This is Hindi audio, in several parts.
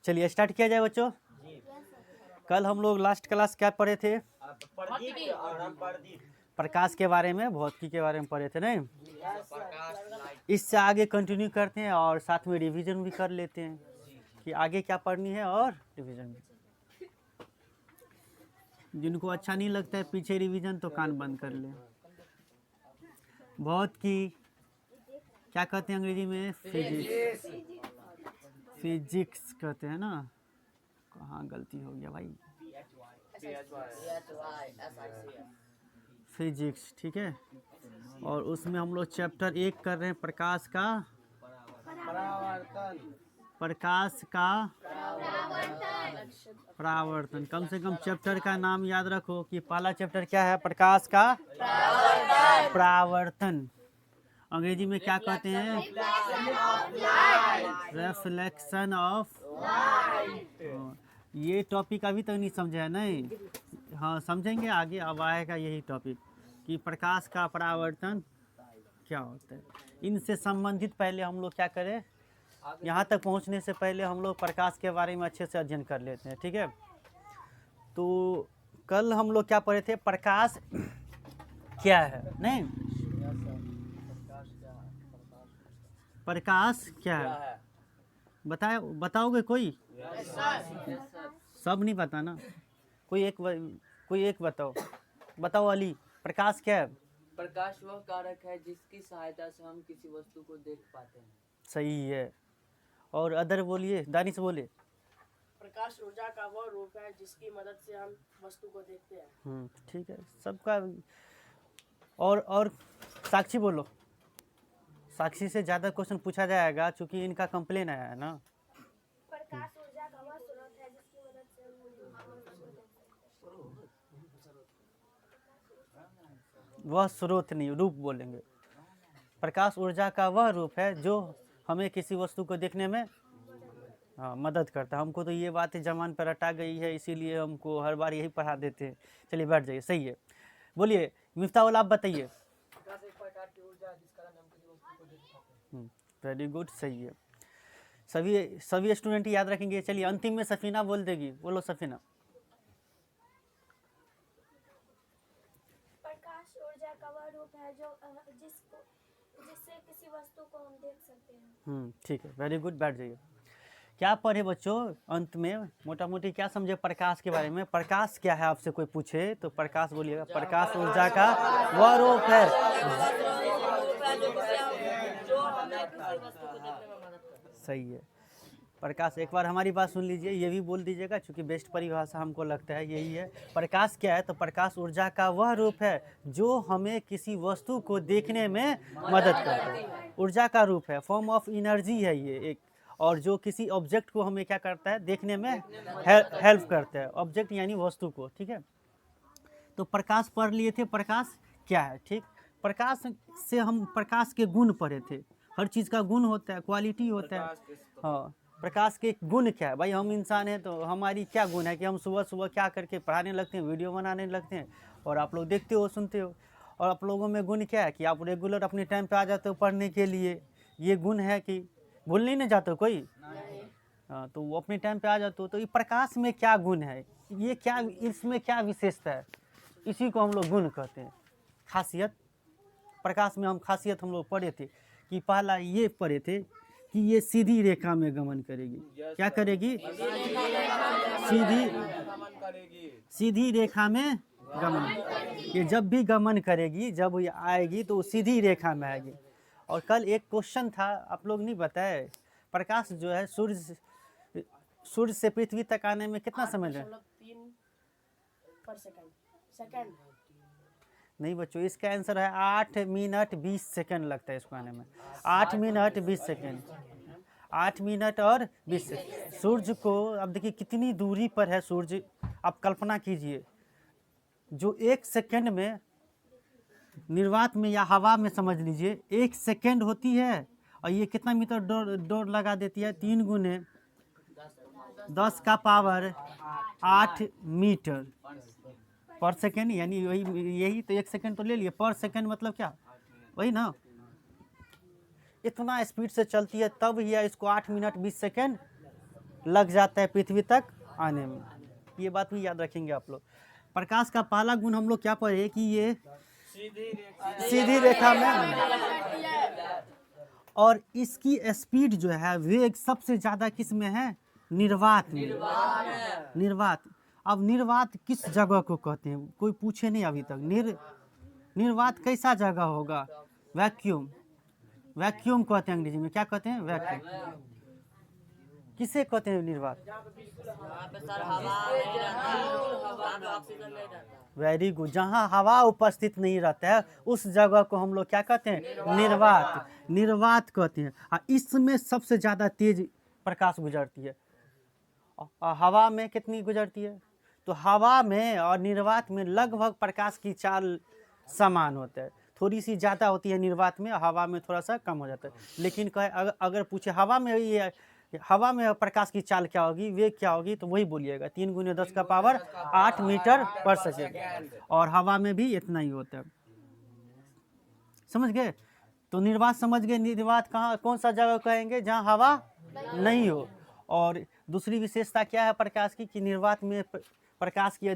चलिए स्टार्ट किया जाए बच्चों। कल हम लोग लास्ट क्लास क्या पढ़े थे? प्रकाश के बारे में, भौतिकी के बारे में पढ़े थे नहीं? इससे आगे कंटिन्यू करते हैं और साथ में रिवीजन भी कर लेते हैं कि आगे क्या पढ़नी है और रिवीजन भी। जिनको अच्छा नहीं लगता है पीछे रिवीजन तो कान बंद कर ले। भौतिकी क्या कहते हैं अंग्रेजी में? फिजिक्स। फिजिक्स कहते हैं ना। कहाँ गलती हो गया भाई? फिजिक्स, ठीक है। और उसमें हम लोग चैप्टर 1 कर रहे हैं, प्रकाश का परावर्तन। कम से कम चैप्टर का नाम याद रखो कि पहला चैप्टर क्या है? प्रकाश का परावर्तन। अंग्रेजी में क्या कहते हैं? Reflection of. ये टॉपिक अभी तक नहीं समझा है नहीं? हाँ समझेंगे आगे, अब आएगा यही टॉपिक कि प्रकाश का परावर्तन क्या होता है। इनसे संबंधित पहले हम लोग क्या करें, यहाँ तक पहुँचने से पहले हम लोग प्रकाश के बारे में अच्छे से अध्ययन कर लेते हैं, ठीक है। तो कल हम लोग क्या पढ़े थे? प्रकाश क्या है नहीं? प्रकाश क्या है बताओगे कोई? सब नहीं पता ना? कोई एक बताओ अली, प्रकाश क्या है? प्रकाश वह कारक है जिसकी सहायता से हम किसी वस्तु को देख पाते हैं। सही है। और अदर बोलिए, दानिश बोले। प्रकाश ऊर्जा का वह रूप है जिसकी मदद से हम वस्तु को देखते हैं। ठीक है सबका। और साक्षी बोलो। साक्षी से ज़्यादा क्वेश्चन पूछा जाएगा क्योंकि इनका कंप्लेन आया है ना। प्रकाश ऊर्जा का वह स्रोत है जिसकी मदद से हम वह स्रोत नहीं, रूप बोलेंगे। प्रकाश ऊर्जा का वह रूप है जो हमें किसी वस्तु को देखने में मदद करता है। हमको तो ये बातें जमान पर रटा गई है, इसीलिए हमको हर बार यही पढ़ा देते हैं। चलिए बैठ जाइए, सही है। बोलिए मिफ्ताहुल, आप बताइए। वेरी गुड, सही है। सभी स्टूडेंट याद रखेंगे। चलिए अंतिम में सफीना बोल देगी, बोलो सफीना। प्रकाश ऊर्जा का वह रूप है जो जिससे किसी वस्तु को हम देख सकते हैं। ठीक है, वेरी गुड, बैठ जाइए। क्या पढ़े बच्चों? अंत में मोटा मोटी क्या समझे प्रकाश के बारे में? प्रकाश क्या है आपसे कोई पूछे तो प्रकाश बोलिएगा। प्रकाश ऊर्जा का वह रूप है। सही है। प्रकाश, एक बार हमारी बात सुन लीजिए, ये भी बोल दीजिएगा क्योंकि बेस्ट परिभाषा हमको लगता है यही है। प्रकाश क्या है? तो प्रकाश ऊर्जा का वह रूप है जो हमें किसी वस्तु को देखने में मदद करता है। ऊर्जा का रूप है, फॉर्म ऑफ एनर्जी है ये एक, और जो किसी ऑब्जेक्ट को हमें क्या करता है? देखने में हेल्प करता है। ऑब्जेक्ट यानी वस्तु को, ठीक है। तो प्रकाश पढ़ लिए थे, प्रकाश क्या है, ठीक। प्रकाश से हम प्रकाश के गुण पढ़े थे। हर चीज़ का गुण होता है, क्वालिटी होता है। हाँ, प्रकाश के गुण क्या है? भाई हम इंसान हैं तो हमारी क्या गुण है कि हम सुबह सुबह क्या करके पढ़ाने लगते हैं, वीडियो बनाने लगते हैं और आप लोग देखते हो, सुनते हो। और आप लोगों में गुण क्या है कि आप रेगुलर अपने टाइम पे आ जाते हो पढ़ने के लिए। ये गुण है कि भूल नहीं जाते हो कोई? हाँ, तो वो अपने टाइम पे आ जाते हो। तो ये प्रकाश में क्या गुण है, ये क्या, इसमें क्या विशेषता है, इसी को हम लोग गुण कहते हैं। खासियत, प्रकाश में हम खासियत हम लोग पढ़े थे कि पहला ये पढ़े थे कि ये सीधी रेखा में गमन करेगी। क्या करेगी? सीधी रेखा में गमन। ये जब भी गमन करेगी, जब ये आएगी तो सीधी रेखा में आएगी। और कल एक क्वेश्चन था, आप लोग नहीं बताए, प्रकाश जो है सूर्य से पृथ्वी तक आने में कितना समय लगता है? 8.3 नहीं बच्चों, इसका आंसर है 8 मिनट 20 सेकंड लगता है इसको आने में। 8 मिनट 20 सेकंड, 8 मिनट और 20 सेकंड। सूर्य को अब देखिए कितनी दूरी पर है सूर्य, आप कल्पना कीजिए। जो 1 सेकंड में निर्वात में या हवा में समझ लीजिए 1 सेकंड होती है, और ये कितना मीटर दौड़ लगा देती है? 3 गुने 10 का पावर 8 मीटर पर सेकेंड, यानी यही तो 1 सेकेंड तो ले लिए, पर सेकेंड मतलब क्या, वही ना। इतना स्पीड से चलती है तब यह इसको 8 मिनट 20 सेकेंड लग जाता है पृथ्वी तक आने में। ये बात भी याद रखेंगे आप लोग। प्रकाश का पहला गुण हम लोग क्या पढ़े कि ये सीधी रेखा में, और इसकी स्पीड जो है वेग सबसे ज्यादा किस में है? निर्वात में। निर्वात। अब निर्वात किस जगह को कहते हैं? कोई पूछे नहीं अभी तक। निर्वात कैसा जगह होगा? वैक्यूम। वैक्यूम कहते हैं अंग्रेजी में। क्या कहते हैं? वैक्यूम। किसे कहते हैं निर्वात? Very good. जहाँ हवा उपस्थित नहीं रहता है उस जगह को हम लोग क्या कहते हैं? निर्वात। निर्वात कहते हैं। इसमें सबसे ज्यादा तेज प्रकाश गुजरती है। हवा में कितनी गुजरती है? तो हवा में और निर्वात में लगभग प्रकाश की चाल समान होता है। थोड़ी सी ज़्यादा होती है निर्वात में, हवा में थोड़ा सा कम हो जाता है। लेकिन कहे अगर पूछे हवा में प्रकाश की चाल क्या होगी, वेग क्या होगी, तो वही बोलिएगा 3 × 10⁸ मीटर पर सेकेंड। और हवा में भी इतना ही होता है। समझ गए? तो निर्वात समझ गए। निर्वात कहाँ, कौन सा जगह कहेंगे? जहाँ हवा नहीं हो। और दूसरी विशेषता क्या है प्रकाश की कि निर्वात में प्रकाश की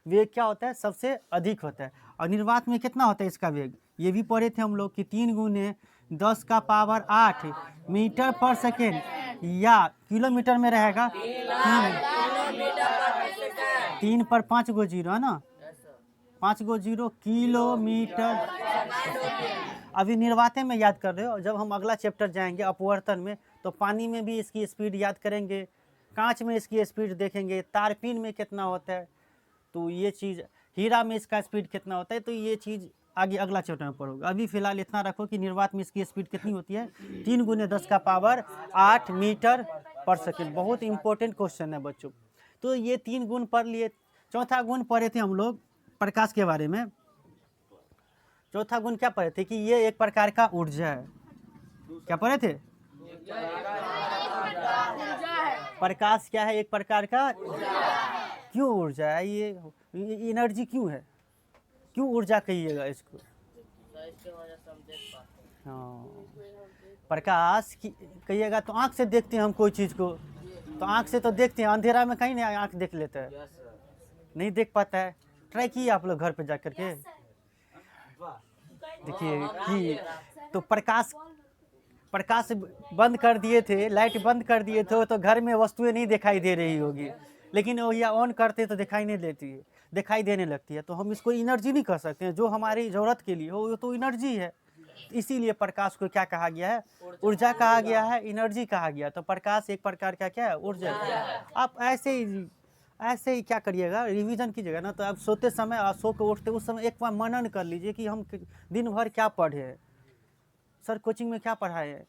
वेग क्या होता है? सबसे अधिक होता है। और निर्वात में कितना होता है इसका वेग? ये भी पढ़े थे हम लोग कि 3 × 10⁸ मीटर पर सेकेंड, या किलोमीटर में रहेगा 3 पर 5 गो जीरो है ना, 5 गो जीरो किलोमीटर। अभी निर्वाते में याद कर रहे हो। जब हम अगला चैप्टर जाएंगे अपवर्तन में, तो पानी में भी इसकी स्पीड याद करेंगे, कांच में इसकी स्पीड देखेंगे, तारपीन में कितना होता है, तो ये चीज़, हीरा में इसका स्पीड कितना होता है, तो ये चीज़ आगे अगला चैप्टर में पढ़ोगे। अभी फिलहाल इतना रखो कि निर्वात में इसकी स्पीड कितनी होती है? 3 × 10⁸ मीटर पर सेकेंड। बहुत इंपॉर्टेंट क्वेश्चन है बच्चों। तो ये 3 गुण पढ़ लिए। चौथा गुण पढ़े थे हम लोग प्रकाश के बारे में। चौथा गुण क्या पढ़े थे कि ये एक प्रकार का ऊर्जा है। क्या पढ़े थे? प्रकाश क्या है? एक प्रकार का। क्यों ऊर्जा है? ये एनर्जी क्यों है? क्यों ऊर्जा कहिएगा इसको? हाँ, प्रकाश कहिएगा तो आँख से देखते हैं हम कोई चीज़ को, तो आँख से तो देखते हैं, अंधेरा में कहीं नहीं आँख देख लेता है, नहीं देख पाता है। ट्राई किए आप लोग घर पे जा करके देखिए कि तो प्रकाश बंद कर दिए थे, लाइट बंद कर दिए थे, तो घर में वस्तुएं नहीं दिखाई दे रही होगी, लेकिन वो या ऑन करते तो दिखाई नहीं देती है, दिखाई देने लगती है। तो हम इसको एनर्जी नहीं कह सकते हैं। जो हमारी ज़रूरत के लिए हो वो तो एनर्जी है। इसीलिए प्रकाश को क्या कहा गया है? ऊर्जा कहा गया है, एनर्जी कहा गया। तो प्रकाश एक प्रकार का क्या है? ऊर्जा। आप ऐसे ही क्या करिएगा, रिवीजन कीजिएगा ना। तो आप सोते समय और सो के उठते उस समय एक बार मनन कर लीजिए कि हम दिन भर क्या पढ़े हैं, सर कोचिंग में क्या पढ़ाए है।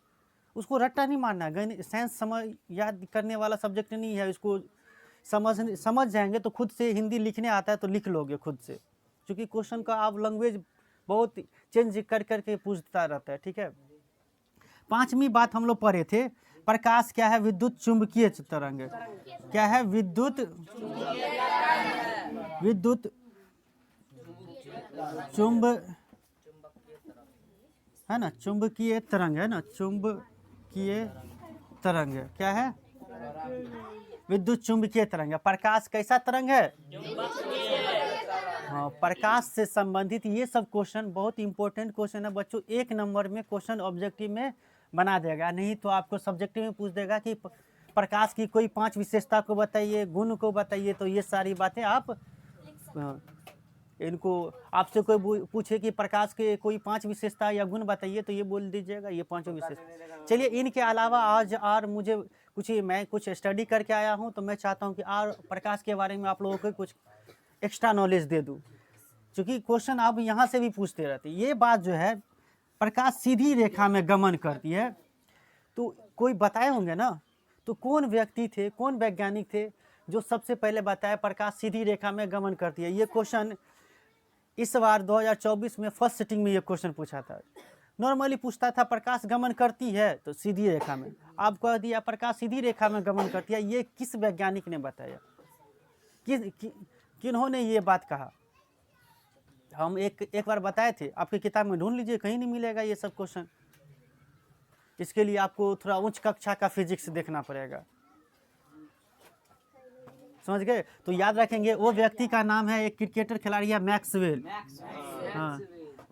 उसको रट्टा नहीं मारना। गणित साइंस समझ याद करने वाला सब्जेक्ट नहीं है। इसको समझ जाएंगे तो खुद से हिंदी लिखने आता है तो लिख लोगे खुद से, क्योंकि क्वेश्चन का आप लैंग्वेज बहुत चेंज कर करके पूछता रहता है। ठीक है। 5वीं बात हम लोग पढ़े थे, प्रकाश क्या है? विद्युत चुंबकीय तरंग। क्या है? विद्युत चुंब है ना, चुंबकीय तरंग है ना, चुंबकीय तरंग। क्या है? विद्युत चुंबकीय तरंग। प्रकाश कैसा तरंग है? हाँ, प्रकाश से संबंधित ये सब क्वेश्चन बहुत इंपॉर्टेंट क्वेश्चन है बच्चों। 1 नंबर में क्वेश्चन ऑब्जेक्टिव में बना देगा। नहीं तो आपको सब्जेक्टिव में पूछ देगा कि प्रकाश की कोई 5 विशेषता को बताइए, गुण को बताइए। तो ये सारी बातें आप इनको आपसे कोई पूछे कि प्रकाश के कोई 5 विशेषता या गुण बताइए, तो ये बोल दीजिएगा ये 5 विशेषता। चलिए, इनके अलावा आज और मुझे मैं कुछ स्टडी करके आया हूँ, तो मैं चाहता हूँ कि और प्रकाश के बारे में आप लोगों को कुछ एक्स्ट्रा नॉलेज दे दूँ, क्योंकि क्वेश्चन आप यहाँ से भी पूछते रहते। ये बात जो है, प्रकाश सीधी रेखा में गमन करती है, तो कोई बताए होंगे ना। तो कौन व्यक्ति थे, कौन वैज्ञानिक थे जो सबसे पहले बताया प्रकाश सीधी रेखा में गमन करती है? ये क्वेश्चन इस बार 2024 में फर्स्ट सिटिंग में ये क्वेश्चन पूछा था। नॉर्मली पूछता था प्रकाश गमन करती है तो सीधी रेखा में, आप कह दिया प्रकाश सीधी रेखा में गमन करती है। ये किस वैज्ञानिक ने बताया? किन्होंने ये बात कहा? हम एक बार बताए थे, आपकी किताब में ढूंढ लीजिए, कहीं नहीं मिलेगा ये सब क्वेश्चन। इसके लिए आपको थोड़ा उच्च कक्षा का फिजिक्स देखना पड़ेगा। समझ गए? तो याद रखेंगे वो व्यक्ति का नाम है, एक क्रिकेटर खिलाड़ी है मैक्सवेल। हाँ,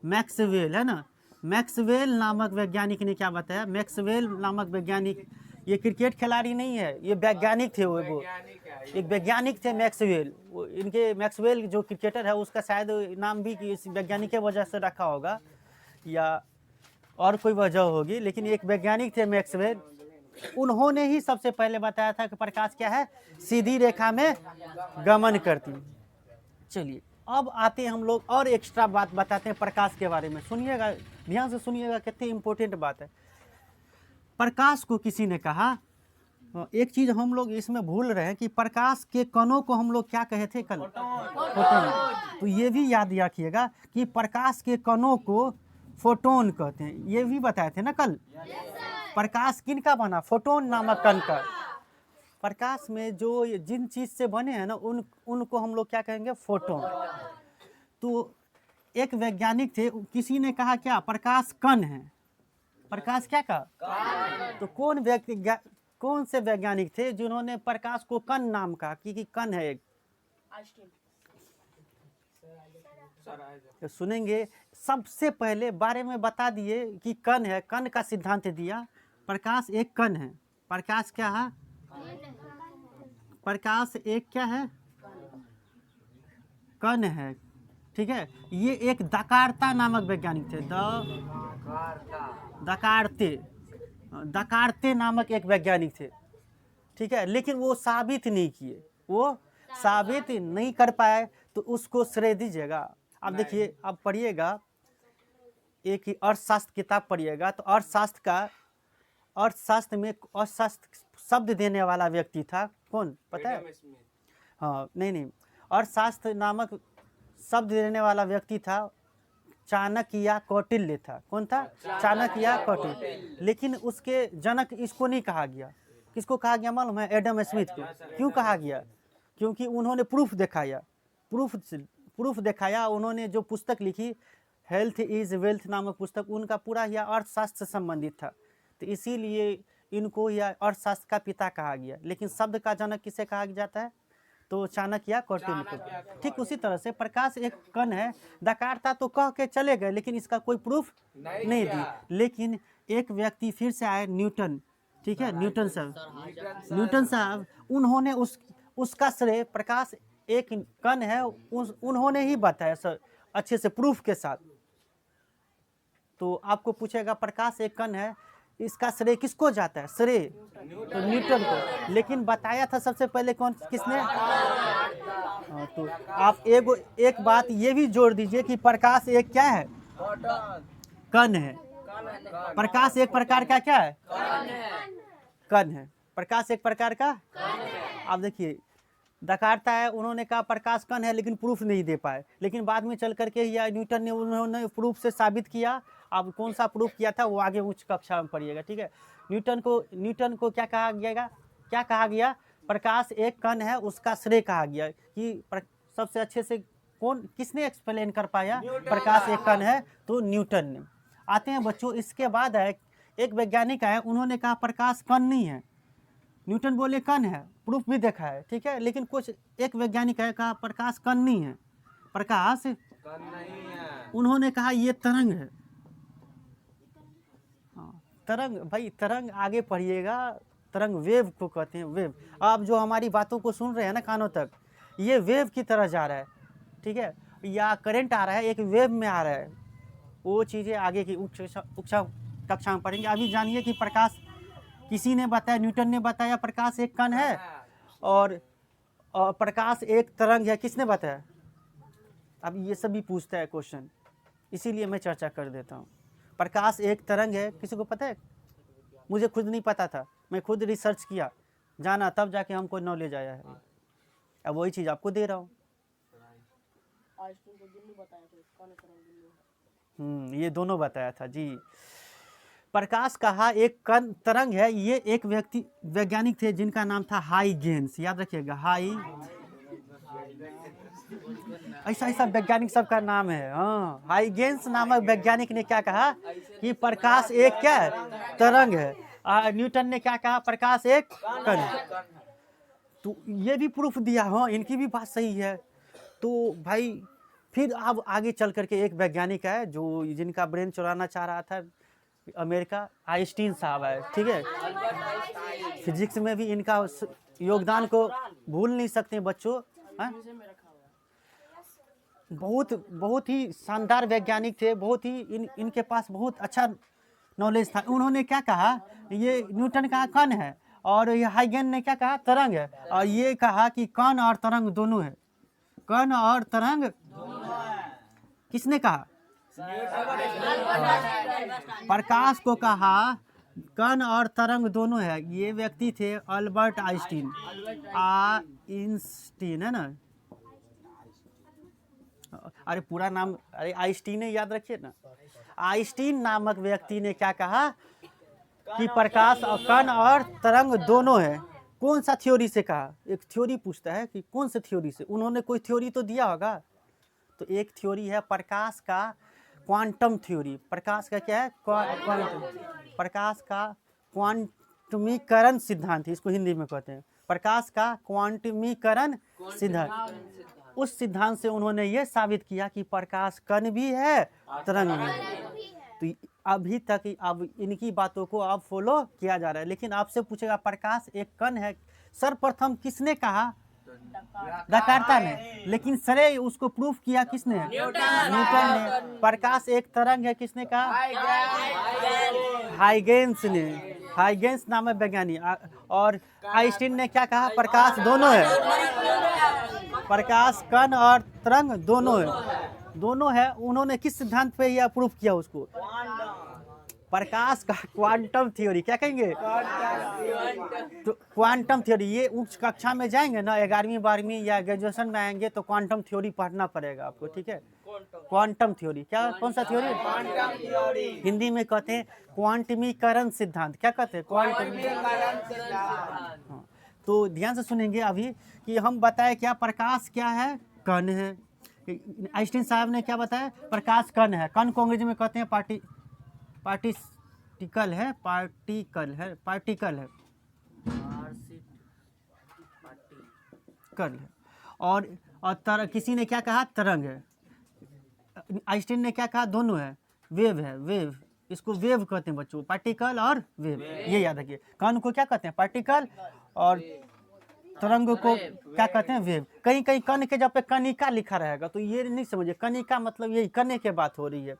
मैक्सवेल है ना। मैक्सवेल नामक वैज्ञानिक ने क्या बताया? मैक्सवेल नामक वैज्ञानिक, ये क्रिकेट खिलाड़ी नहीं है, ये वैज्ञानिक थे। वो एक वैज्ञानिक थे मैक्सवेल। वो इनके मैक्सवेल जो क्रिकेटर है उसका शायद नाम भी इस वैज्ञानिक के वजह से रखा होगा या और कोई वजह होगी, लेकिन एक वैज्ञानिक थे मैक्सवेल। उन्होंने ही सबसे पहले बताया था कि प्रकाश क्या है? सीधी रेखा में गमन करती। चलिए अब आते हैं हम लोग और एक्स्ट्रा बात बताते हैं प्रकाश के बारे में। सुनिएगा, ध्यान से सुनिएगा, कितनी इंपॉर्टेंट बात है। प्रकाश को किसी ने कहा, एक चीज हम लोग इसमें भूल रहे हैं कि प्रकाश के कणों को हम लोग क्या कहे थे कल? फोटोन। तो ये भी याद रखिएगा कि प्रकाश के कणों को फोटोन कहते हैं। ये भी बताए थे ना कल। प्रकाश किन का बना? फोटोन नामक कण का। प्रकाश में जो जिन चीज से बने हैं ना उनको हम लोग क्या कहेंगे? फोटोन। तो एक वैज्ञानिक थे, किसी ने कहा क्या? प्रकाश कण है। प्रकाश क्या कहा? तो कौन से वैज्ञानिक थे जिन्होंने प्रकाश को कण नाम कहा कि कण है एक? तो सुनेंगे, सबसे पहले बारे में बता दिए कि कण है, कण का सिद्धांत दिया। प्रकाश एक कण है। प्रकाश क्या है? प्रकाश एक क्या है? कण है। ठीक है। ये एक दकार्ता नामक वैज्ञानिक थे। दकार्ते नामक एक वैज्ञानिक थे। ठीक है, लेकिन वो साबित नहीं किए, वो साबित नहीं कर पाए, तो उसको श्रेय दीजिएगा। अब देखिए, अब पढ़िएगा एक ही अर्थशास्त्र किताब पढ़िएगा, तो अर्थशास्त्र में अर्थशास्त्र शब्द देने वाला व्यक्ति था कौन? पता है? हाँ, नहीं, अर्थशास्त्र नामक शब्द देने वाला व्यक्ति था चाणक्य कौटिल्य था। कौन था? चाणक्य कौटिल्य। लेकिन उसके जनक इसको नहीं कहा गया। किसको कहा गया मालूम है? एडम स्मिथ को। क्यों कहा गया? क्योंकि उन्होंने प्रूफ दिखाया। उन्होंने जो पुस्तक लिखी, हेल्थ इज वेल्थ नामक पुस्तक, उनका पूरा यह अर्थशास्त्र से संबंधित था। तो इसीलिए इनको यह अर्थशास्त्र का पिता कहा गया। लेकिन शब्द का जनक किसे कहा जाता है? तो चाणक्य कौटिल्य को। ठीक उसी तरह से प्रकाश एक कण है। दकार्ता तो कह के चले गए, लेकिन इसका कोई प्रूफ नहीं दी। लेकिन एक व्यक्ति फिर से आए, न्यूटन। ठीक है, न्यूटन साहब, उन्होंने उसका श्रेय, प्रकाश एक कण है, उन्होंने ही बताया सर, अच्छे से प्रूफ के साथ। तो आपको पूछेगा प्रकाश एक कण है, इसका श्रेय किसको जाता है? श्रेय तो न्यूटन को। लेकिन बताया था सबसे पहले किसने? तो आप एक बात ये भी जोड़ दीजिए कि प्रकाश एक क्या है? कण है। प्रकाश एक प्रकार का क्या है? कण है। प्रकाश एक प्रकार का। अब देखिए, दकार्ता है, उन्होंने कहा प्रकाश कण है, लेकिन प्रूफ नहीं दे पाए। लेकिन बाद में चल करके या न्यूटन ने उन्होंने प्रूफ से साबित किया। अब कौन सा प्रूफ किया था वो आगे उच्च कक्षा में पढ़िएगा। ठीक है। न्यूटन को क्या कहा गया? प्रकाश एक कण है, उसका श्रेय कहा गया कि सबसे अच्छे से किसने एक्सप्लेन कर पाया? प्रकाश एक कण है, तो न्यूटन ने। आते हैं बच्चों, इसके बाद है एक वैज्ञानिक आए, उन्होंने कहा प्रकाश कण नहीं है। न्यूटन बोले कण है, प्रूफ भी देखा है। ठीक है, लेकिन एक वैज्ञानिक आए, कहा प्रकाश कण नहीं है, प्रकाश कण नहीं है। उन्होंने कहा ये तरंग है। तरंग, भाई तरंग आगे पढ़िएगा, तरंग वेव को कहते हैं, वेव। आप जो हमारी बातों को सुन रहे हैं ना कानों तक, ये वेव की तरह जा रहा है। ठीक है, या करंट आ रहा है, एक वेव में आ रहा है। वो चीज़ें आगे की उच्च कक्षा में पढ़ेंगे। अभी जानिए कि प्रकाश किसी ने बताया, न्यूटन ने बताया प्रकाश एक कण है और प्रकाश एक तरंग है। किसने बताया? अब ये सभी पूछता है क्वेश्चन, इसीलिए मैं चर्चा कर देता हूँ। प्रकाश एक तरंग है, किसी को पता है? मुझे खुद नहीं पता था, मैं खुद रिसर्च किया, जाना, तब जाके हमको नॉलेज आया है। अब वही चीज़ आपको दे रहा हूँ। ये दोनों बताया था जी। प्रकाश कहा एक कण तरंग है। ये एक वैज्ञानिक थे जिनका नाम था हाइगेंस। याद रखिएगा, ऐसा वैज्ञानिक सबका नाम है। हाँ, हाइगेंस नामक वैज्ञानिक ने क्या कहा कि प्रकाश एक क्या है? तरंग है। न्यूटन ने क्या कहा? प्रकाश एक कण है। तो ये भी प्रूफ दिया, हाँ इनकी भी बात सही है। तो भाई फिर अब आगे चल करके एक वैज्ञानिक है जो जिनका ब्रेन चुराना चाह रहा था, अमेरिका, आइंस्टीन साहब है, ठीक है। फिजिक्स में भी इनका योगदान को भूल नहीं सकते बच्चों, हाँ? बहुत ही शानदार वैज्ञानिक थे, बहुत ही इनके पास बहुत अच्छा नॉलेज था। उन्होंने क्या कहा, ये न्यूटन कहा कण है और ये हाइगन ने क्या कहा तरंग है, और ये कहा कि कण और तरंग दोनों है। कण और तरंग किसने कहा? प्रकाश को कहा कण और तरंग दोनों है। ये व्यक्ति थे अल्बर्ट आइंस्टीन। आइंस्टीन है ना, अरे पूरा नाम, अरे आइंस्टीन याद रखिए ना। आइंस्टीन नामक व्यक्ति ने क्या कहा कि प्रकाश और कण और तरंग दोनों है। कौन सा थ्योरी से कहा? एक थ्योरी पूछता है कि कौन से थ्योरी से। उन्होंने कोई थ्योरी तो दिया होगा। तो एक थ्योरी है प्रकाश का क्वांटम थ्योरी। प्रकाश का क्या है? क्वांटम। प्रकाश का क्वांटमीकरण सिद्धांत, इसको हिंदी में कहते हैं। प्रकाश का क्वांटमीकरण सिद्धांत। उस सिद्धांत से उन्होंने ये साबित किया कि प्रकाश कण भी है, तरंग भी है। तो अभी तक अब इनकी बातों को अब फॉलो किया जा रहा है। लेकिन आपसे पूछेगा प्रकाश एक कण है, सर्वप्रथम किसने कहा? डकार्ता ने। लेकिन सरे उसको प्रूफ किया किसने? न्यूटन ने। प्रकाश एक तरंग है, किसने कहा? हाइगेंस ने। हाइगेंस नामक वैज्ञानिक। और आइंस्टीन ने क्या कहा? प्रकाश दोनों है। प्रकाश कण और तरंग दोनों है, दोनों है। उन्होंने किस सिद्धांत पे यह प्रूफ किया उसको? प्रकाश का क्वांटम थ्योरी। क्या कहेंगे? तो क्वांटम थ्योरी। ये उच्च कक्षा में जाएंगे ना, 11वीं 12वीं या ग्रेजुएशन में आएंगे तो क्वांटम थ्योरी पढ़ना पड़ेगा आपको, ठीक है। क्वांटम थ्योरी क्या, कौन सा थ्योरी? हिंदी में कहते हैं क्वांटमीकरण सिद्धांत। क्या कहते हैं? क्वांटमीकरण सिद्धांत। तो ध्यान से सुनेंगे अभी कि हम बताए क्या प्रकाश क्या है? कण है। आइंस्टीन साहब ने क्या बताया? प्रकाश कण है। कण को अंग्रेजी में कहते हैं पार्टिकल है। कल है। और किसी ने क्या कहा? तरंग है। आइंस्टीन ने क्या कहा? दोनों है। वेव है, वेव। इसको वेव कहते हैं बच्चों, पार्टिकल और वेव, ये याद रखिए। कण को क्या कहते हैं? पार्टिकल, और तरंग को क्या कहते हैं? वेव। कहीं कहीं कण के जब पे कणिका लिखा रहेगा तो ये नहीं समझिए, कणिका मतलब यही कण के बात हो रही है।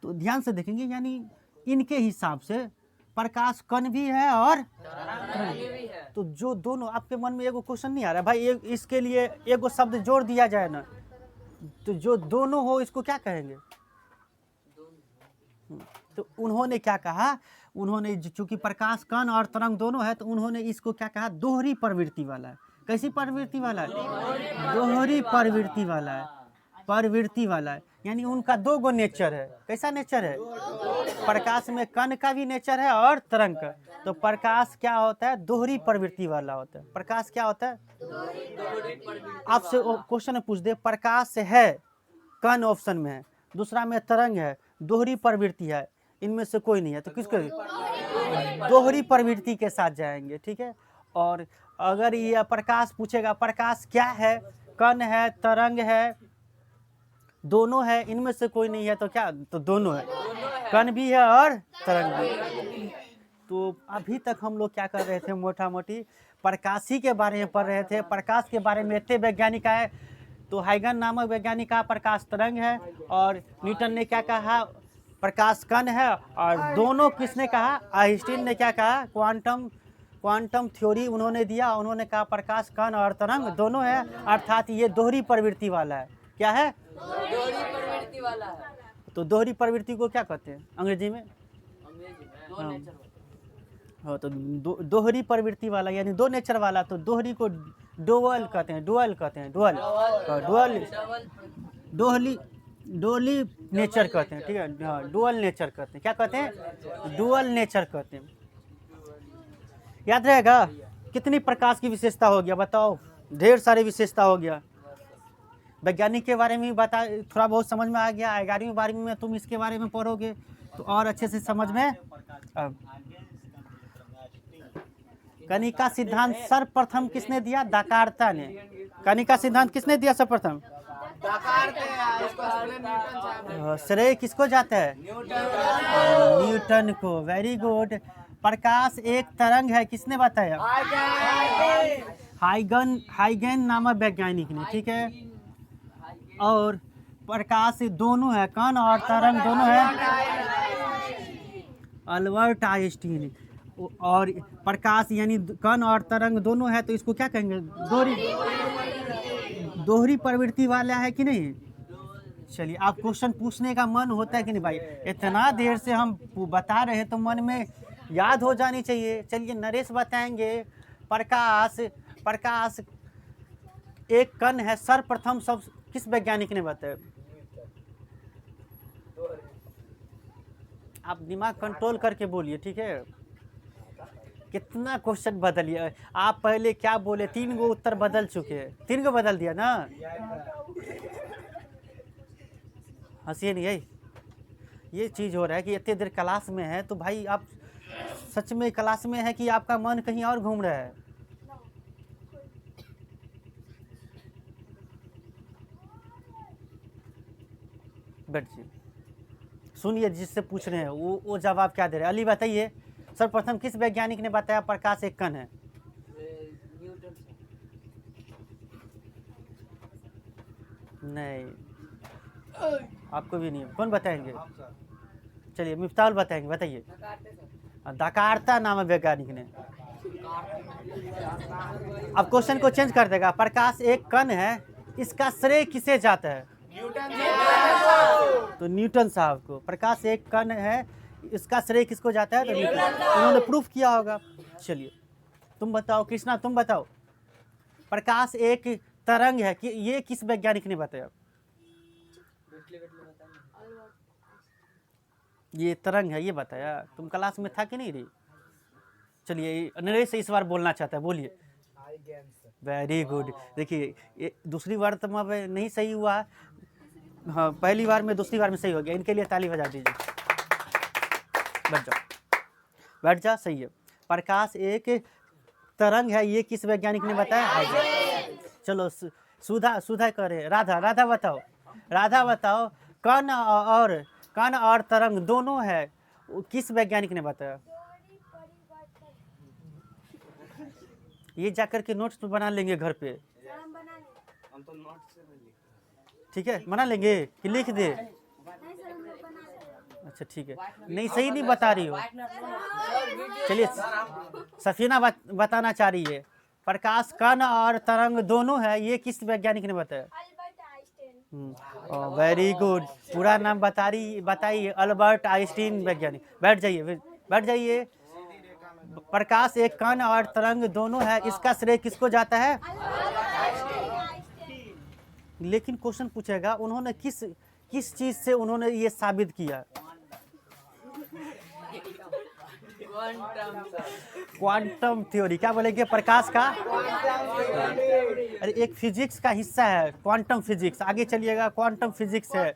तो ध्यान से देखेंगे, यानी इनके हिसाब से प्रकाश कण भी है और तरंग। तो जो दोनों, आपके मन में एगो क्वेश्चन नहीं आ रहा भाई, इसके लिए एगो शब्द जोड़ दिया जाए ना, तो जो दोनों हो इसको क्या कहेंगे? तो उन्होंने क्या कहा? उन्होंने चूंकि प्रकाश कण और तरंग दोनों है तो उन्होंने इसको क्या कहा? दोहरी प्रवृत्ति वाला है। कैसी प्रवृत्ति वाला है? दोहरी प्रवृत्ति वाला है। प्रवृत्ति वाला है, यानी उनका दो गो नेचर है। कैसा नेचर है? प्रकाश में कण का भी नेचर है और तरंग का। तो प्रकाश क्या होता है? दोहरी प्रवृत्ति वाला होता है। प्रकाश क्या होता है? आपसे क्वेश्चन पूछ दे, प्रकाश है, कण ऑप्शन में है, दूसरा में तरंग है, दोहरी प्रवृत्ति है, इनमें से कोई नहीं है, तो किसको? दोहरी प्रवृत्ति के साथ जाएंगे, ठीक है। और अगर ये प्रकाश पूछेगा प्रकाश क्या है? कण है, तरंग है, दोनों है, इनमें से कोई नहीं है, तो क्या? तो दोनों है, कण भी है और तरंग भी। तो अभी तक हम लोग क्या कर रहे थे? मोटा मोटी प्रकाशी के बारे में पढ़ रहे थे। प्रकाश के बारे में इतने वैज्ञानिक आए, तो हाइगन नामक वैज्ञानिक का प्रकाश तरंग है, और न्यूटन ने क्या कहा? प्रकाश कण है। और दोनों किसने कहा? आइंस्टीन ने क्या कहा? क्वांटम थ्योरी उन्होंने दिया। उन्होंने कहा प्रकाश कण और तरंग दोनों है, अर्थात ये दोहरी प्रवृत्ति वाला है। क्या है? दोहरी प्रवृत्ति वाला है। तो दोहरी प्रवृत्ति को क्या कहते हैं अंग्रेजी में? हाँ, तो दोहरी प्रवृत्ति वाला यानी दो नेचर वाला। तो दोहरी को डुअल कहते हैं। डुअल कहते हैं, डुअली नेचर कहते हैं, ठीक है। हाँ, डुअल नेचर कहते हैं। क्या कहते हैं? डुअल नेचर कहते हैं। याद रहेगा? कितनी प्रकाश की विशेषता हो गया बताओ? ढेर सारी विशेषता हो गया। वैज्ञानिक के बारे में बता, थोड़ा बहुत समझ में आ गया। 11वीं 12वीं में तुम इसके बारे में पढ़ोगे तो और अच्छे से समझ में। कनिका सिद्धांत सर्वप्रथम किसने दिया? दाकार्ता ने। कनिका सिद्धांत किसने दिया सर्वप्रथम? श्रेय किसको जाता है? न्यूटन को। Very good. प्रकाश एक तरंग है, किसने बताया? हाइगन नामक वैज्ञानिक ने, ठीक है। और प्रकाश दोनों है, कण और तरंग दोनों है, अल्बर्ट आइंस्टीन। और प्रकाश यानी कण और तरंग दोनों है, तो इसको क्या कहेंगे? दोहरी प्रवृत्ति वाला है कि नहीं? चलिए, आप क्वेश्चन पूछने का मन होता है कि नहीं भाई? इतना देर से हम बता रहे हैं तो मन में याद हो जानी चाहिए। चलिए, नरेश बताएंगे। प्रकाश एक कण है, सर्वप्रथम सब किस वैज्ञानिक ने बताया? आप दिमाग कंट्रोल करके बोलिए, ठीक है। कितना क्वेश्चन बदलिए। आप पहले क्या बोले? 3 गो उत्तर बदल चुके हैं। 3 गो बदल दिया ना। हंसिए नहीं है। ये चीज़ हो रहा है कि इतने देर क्लास में है तो भाई आप सच में क्लास में है कि आपका मन कहीं और घूम रहा है? बैठिए, सुनिए जिससे पूछ रहे हैं वो जवाब क्या दे रहे हैं। अली बताइए, सर्वप्रथम किस वैज्ञानिक ने बताया प्रकाश एक कण है? न्यूटन से। नहीं, आपको भी नहीं। कौन बताएंगे? चलिए, मिफ्ताहुल बताएंगे। बताइए। दाकार्ता नामक वैज्ञानिक ने। अब क्वेश्चन को चेंज कर देगा। प्रकाश एक कण है, इसका श्रेय किसे जाता है? तो न्यूटन साहब को। प्रकाश एक कण है, इसका श्रेय किसको जाता है? तो न्यूटन। उन्होंने प्रूफ किया होगा। चलिए, तुम बताओ कृष्णा, तुम बताओ। प्रकाश एक तरंग है कि ये किस वैज्ञानिक ने बताया? ये तरंग है, ये बताया। तुम क्लास में था कि नहीं रही? चलिए, नरेश इस बार बोलना चाहता है, बोलिए। Very good. देखिए, दूसरी बार तो नहीं सही हुआ। हाँ, पहली बार में, दूसरी बार में सही हो गया। इनके लिए ताली बजा दीजिए। बैठ जाओ, बैठ जा। सही है। प्रकाश एक तरंग है, ये किस वैज्ञानिक ने बताया? चलो, सुधा करे। राधा बताओ। राधा बताओ, कण और तरंग दोनों है, किस वैज्ञानिक ने बताया? ये जाकर के नोट्स तो बना लेंगे घर पे। हम तो नोट से ठीक है, बना लेंगे कि लिख दे? अच्छा, ठीक है। नहीं, सही नहीं बता रही हो। चलिए, सफीना बताना चाह रही है। प्रकाश कण और तरंग दोनों है, ये किस वैज्ञानिक ने बताया? Very good. पूरा नाम बताइए। अल्बर्ट आइंस्टीन वैज्ञानिक। बैठ जाइए। प्रकाश एक कण और तरंग दोनों है, इसका श्रेय किसको जाता है? लेकिन क्वेश्चन पूछेगा, उन्होंने किस चीज से उन्होंने ये साबित किया? Quantum theory. क्या बोलेंगे? प्रकाश का अरे एक फिजिक्स का हिस्सा है क्वांटम फिजिक्स। आगे चलिएगा, क्वांटम फिजिक्स है।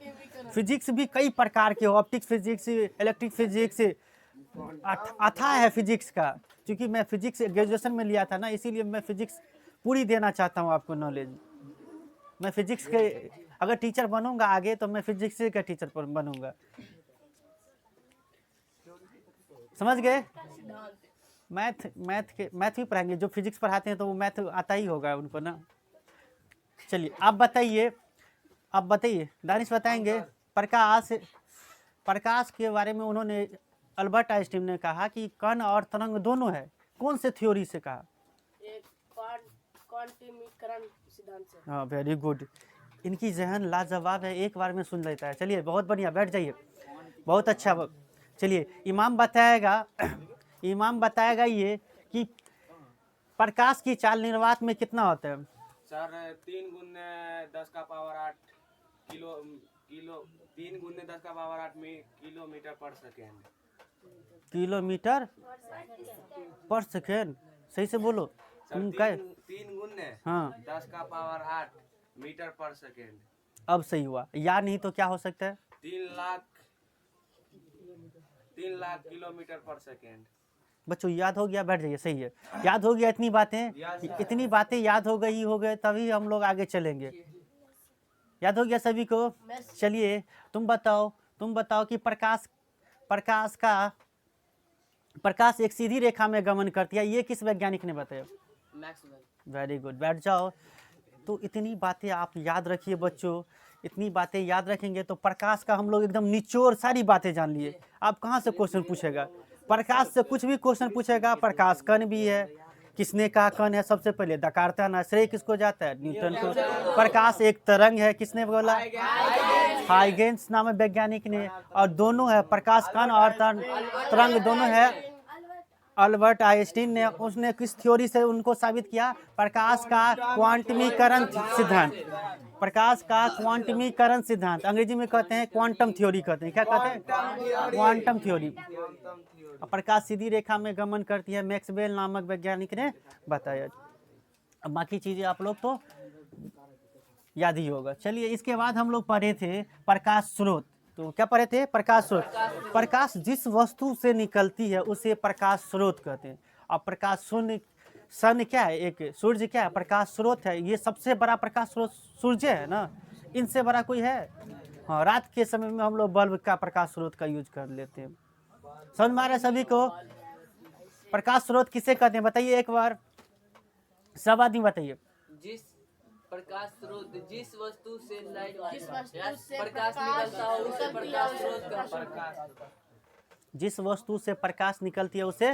फिजिक्स भी कई प्रकार के हो, ऑप्टिक्स फिजिक्स, इलेक्ट्रिक फिजिक्स, अथाह है फिजिक्स का। क्योंकि मैं फिजिक्स ग्रेजुएशन में लिया था ना, इसीलिए मैं फिजिक्स पूरी देना चाहता हूँ आपको नॉलेज। मैं फिजिक्स के अगर टीचर बनूंगा आगे तो मैं फिजिक्स का टीचर बनूंगा। समझ गए? मैथ भी पढ़ाएंगे। जो फिजिक्स पढ़ाते हैं तो वो मैथ आता ही होगा उनको ना। चलिए, आप बताइए। दानिश बताएंगे। प्रकाश के बारे में उन्होंने, अल्बर्ट आइंस्टीन ने कहा कि कण और तरंग दोनों है। कौन से थ्योरी से कहा? क्वांटमीकरण सिद्धांत से। हाँ, वेरी गुड। इनकी जहन लाजवाब है, एक बार में सुन लेता है। चलिए, बहुत बढ़िया, बैठ जाइए। बहुत अच्छा। चलिए, इमाम बताएगा ये कि प्रकाश की चाल निर्वात में कितना होता है? सर 3 × 10⁸ किलो 3 × 10⁸ किलोमीटर पर सेकेंड। किलोमीटर पर सेकेंड? सही से बोलो। तुम कहे 3 × हाँ 10⁸ मीटर पर सेकेंड। अब सही हुआ। या नहीं तो क्या हो सकता है? 3 लाख किलोमीटर पर सेकेंड। बच्चों याद हो गया, बैठ जाइए, सही है, याद हो गया इतनी बातें याद हो गए तभी हम लोग आगे चलेंगे। याद हो गया सभी को? चलिए तुम बताओ कि प्रकाश एक सीधी रेखा में गमन करती है, ये किस वैज्ञानिक ने बताया? मैक्सवेल। वेरी गुड, बैठ जाओ। तो इतनी बातें आप याद रखिए बच्चों, इतनी बातें याद रखेंगे तो प्रकाश का हम लोग एकदम निचोड़ सारी बातें जान लिए। आप कहाँ से क्वेश्चन पूछेगा? प्रकाश से कुछ भी क्वेश्चन पूछेगा। प्रकाश कण भी है, किसने कहा कण है? सबसे पहले दकारता है, श्रेय किसको जाता है? न्यूटन को। प्रकाश एक तरंग है, किसने बोला? हाइगेंस नाम है वैज्ञानिक ने। और दोनों है, प्रकाश कण और तरंग दोनों है, अल्बर्ट आइंस्टीन ने। उसने किस थ्योरी से उनको साबित किया? प्रकाश का क्वांटमीकरण सिद्धांत। प्रकाश का क्वांटमीकरण सिद्धांत, अंग्रेजी में कहते हैं क्वांटम थ्योरी कहते हैं। क्या कहते हैं? Quantum theory. प्रकाश सीधी रेखा में गमन करती है, मैक्सवेल नामक वैज्ञानिक ने बताया। अब बाकी चीजें आप लोग तो याद ही होगा। चलिए इसके बाद हम लोग पढ़े थे प्रकाश स्रोत। तो क्या पढ़े थे? प्रकाश स्रोत। प्रकाश जिस वस्तु से निकलती है उसे प्रकाश स्रोत कहते हैं। अब प्रकाश सन क्या है? एक सूर्य क्या है? प्रकाश स्रोत है। ये सबसे बड़ा प्रकाश स्रोत सूर्य है ना, इनसे बड़ा कोई है? हाँ, रात के समय में हम लोग बल्ब का प्रकाश स्रोत का यूज कर लेते हैं। समझ में आ रहा है सभी को? प्रकाश स्रोत किसे कहते हैं बताइए एक बार, सब आदमी बताइए। जिस प्रकाश स्रोत, जिस वस्तु से लाइट जिस वस्तु से प्रकाश निकलता हो उसे प्रकाश स्रोत कहते हैं। जिस वस्तु से प्रकाश निकलती है उसे।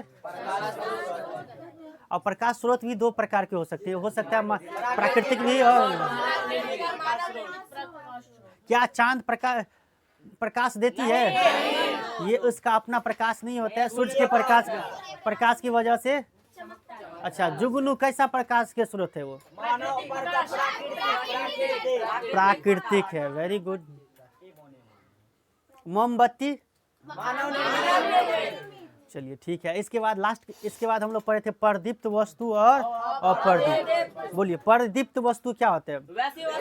और प्रकाश स्रोत भी दो प्रकार के हो सकते हैं, हो सकता है प्राकृतिक भी और क्या चांद प्रकाश देती है? ये उसका अपना प्रकाश नहीं होता है, सूर्य के प्रकाश की वजह से। अच्छा, जुगनू कैसा प्रकाश के स्रोत है? वो प्राकृतिक है। Very good. मोमबत्ती। चलिए ठीक है। इसके बाद हम लोग पढ़े थे प्रदीप्त वस्तु और अप्रदीप्त। बोलिए प्रदीप्त वस्तु क्या होते हैं? वैसे जो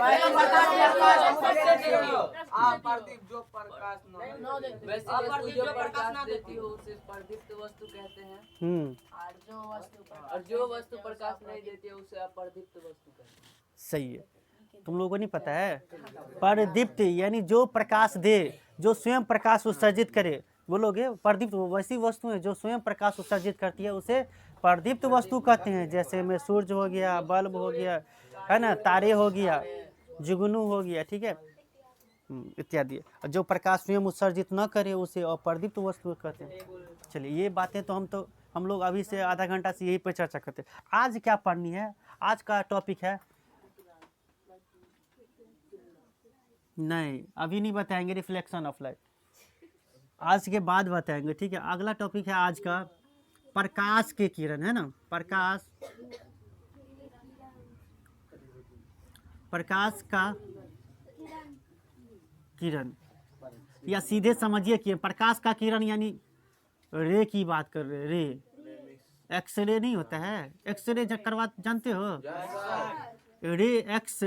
प्रकाश देती हो उसे प्रदीप्त वस्तु कहते हैं। और जो वस्तु प्रकाश नहीं देती है उसे अप्रदीप्त वस्तु कहते हैं। सही है। तुम लोगों को नहीं पता है? प्रदीप्त यानी जो प्रकाश दे, जो स्वयं प्रकाश उत्सर्जित करे। बोलोगे प्रदीप्त वैसी वस्तु है जो स्वयं प्रकाश उत्सर्जित करती है, उसे प्रदीप्त वस्तु कहते हैं। जैसे में सूर्य हो गया, बल्ब हो गया, है ना, तारे हो गया, जुगनू हो गया, ठीक है, इत्यादि। जो प्रकाश स्वयं उत्सर्जित न करे उसे अप्रदीप्त वस्तु कहते हैं। चलिए ये बातें तो हम लोग अभी से आधा घंटा से यही पर चर्चा करते हैं। आज क्या पढ़नी है? आज का टॉपिक है, नहीं अभी नहीं बताएंगे, रिफ्लेक्शन ऑफ लाइट आज के बाद बताएंगे, ठीक है। अगला टॉपिक है आज का प्रकाश के किरण, है ना, प्रकाश का किरण, या सीधे समझिए कि प्रकाश का किरण यानी रे की बात कर रहे हैं। रे एक्सरे नहीं होता है? एक्सरे करवा जानते हो? रे एक्स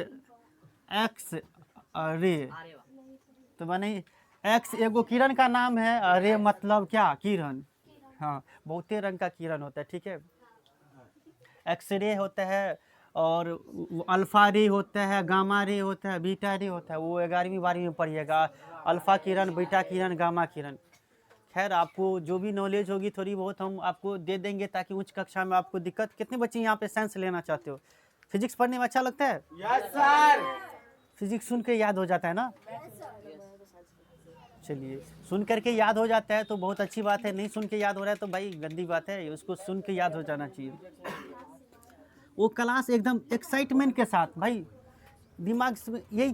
रे तो बने एक्स एगो किरण का नाम है, रे मतलब क्या? किरण। हाँ, बहुते रंग का किरण होता है, ठीक है। एक्सरे होता है और अल्फा रे होता है, गामा रे होता है, बीटा रे होता है। वो 11वीं 12वीं में पढ़िएगा, अल्फा किरण, बीटा किरण, गामा किरण। खैर आपको जो भी नॉलेज होगी थोड़ी बहुत हम आपको दे देंगे ताकि उच्च कक्षा में आपको दिक्कत। कितने बच्चे यहाँ पे साइंस लेना चाहते हो? फिजिक्स पढ़ने में अच्छा लगता है? Yes sir. फिजिक्स सुन के याद हो जाता है ना? चलिए, सुन करके याद हो जाता है तो बहुत अच्छी बात है। नहीं सुन के याद हो रहा है तो भाई गंदी बात है, उसको सुन के याद हो जाना चाहिए। वो क्लास एकदम एक्साइटमेंट के साथ, भाई दिमाग से यही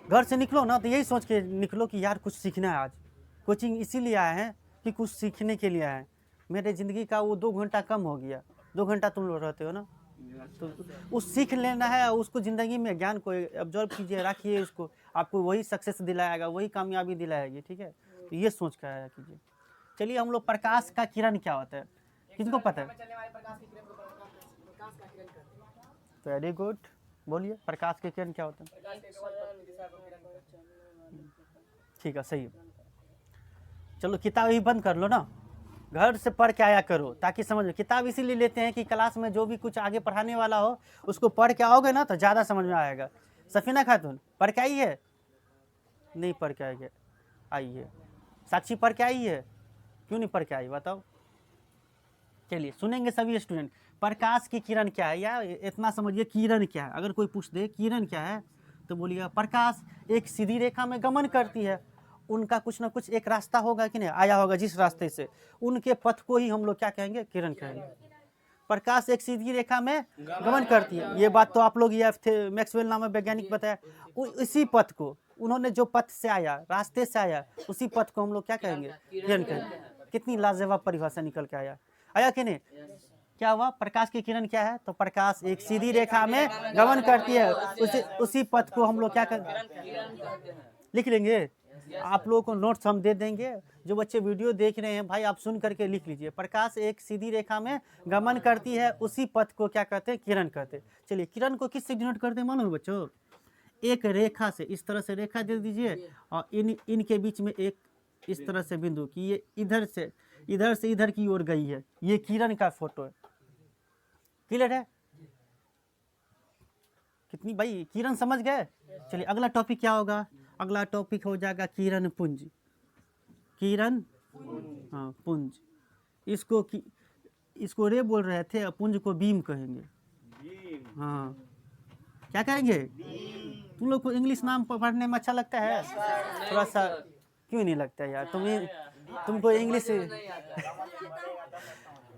घर से निकलो ना तो यही सोच के निकलो कि यार कुछ सीखना है। आज कोचिंग इसीलिए आए हैं कि कुछ सीखने के लिए आए हैं। मेरे ज़िंदगी का वो 2 घंटा कम हो गया, 2 घंटा तुम लोग रहते हो ना, तो उस सीख लेना है, उसको ज़िंदगी में ज्ञान को ऑब्जर्व कीजिए, रखिए उसको, आपको वही सक्सेस दिलाएगा, वही कामयाबी दिलाएगी, ठीक है। तो ये सोच कर आया कीजिए। चलिए हम लोग प्रकाश का किरण क्या होता है, किसको पता है? वेरी गुड, बोलिए प्रकाश के किरण क्या होता है? ठीक है, सही है। चलो किताब ही बंद कर लो ना, घर से पढ़ के आया करो ताकि समझ में। किताब इसीलिए लेते हैं कि क्लास में जो भी कुछ आगे पढ़ाने वाला हो उसको पढ़ के आओगे ना तो ज़्यादा समझ में आएगा। सफीना खातून पढ़ के आई है? नहीं पढ़ के आई है। साक्षी पढ़ के आई है? क्यों नहीं पढ़ के आई बताओ? चलिए सुनेंगे सभी स्टूडेंट। प्रकाश की किरण क्या है, या इतना समझिए किरण क्या है। अगर कोई पूछ दे किरण क्या है तो बोलिएगा प्रकाश एक सीधी रेखा में गमन करती है। उनका कुछ ना कुछ एक रास्ता होगा कि नहीं, आया होगा जिस रास्ते से, उनके पथ को ही हम लोग क्या कहेंगे, किरण कहेंगे। प्रकाश एक सीधी रेखा में गमन करती है, ये बात तो आप लोग ये मैक्सवेल नामक वैज्ञानिक बताया। इसी पथ को उन्होंने जो पथ से आया, रास्ते से आया, उसी पथ को हम लोग क्या कहेंगे, किरण कहेंगे। कितनी लाजवाब परिभाषा निकल के आया कि नहीं? क्या हुआ? प्रकाश की किरण क्या है? तो प्रकाश एक सीधी रेखा में गमन करती है, उसी पथ को हम लोग क्या कहेंगे, लिख लेंगे। आप लोगों को नोट्स हम दे देंगे। जो बच्चे वीडियो देख रहे हैं भाई, आप सुन करके लिख लीजिए। प्रकाश एक सीधी रेखा में गमन करती है, उसी पथ को क्या कहते हैं, किरण कहते हैं। चलिए किरण को किससे डिनोट करते हैं मालूम है बच्चों? एक रेखा से, इस तरह से रेखा दे दीजिए और इनके बीच में एक इस तरह से बिंदु कि ये इधर से इधर की ओर गई है, ये किरण का फोटो है। क्लियर है? कितनी भाई किरण समझ गए? चलिए अगला टॉपिक क्या होगा? अगला टॉपिक हो जाएगा किरण पुंज। किरण हाँ पुंज। इसको रे बोल रहे थे, पुंज को बीम कहेंगे। हाँ क्या कहेंगे? तुम लोग को इंग्लिश नाम पढ़ने में अच्छा लगता है? थोड़ा सा क्यों नहीं लगता यार? तुमको इंग्लिश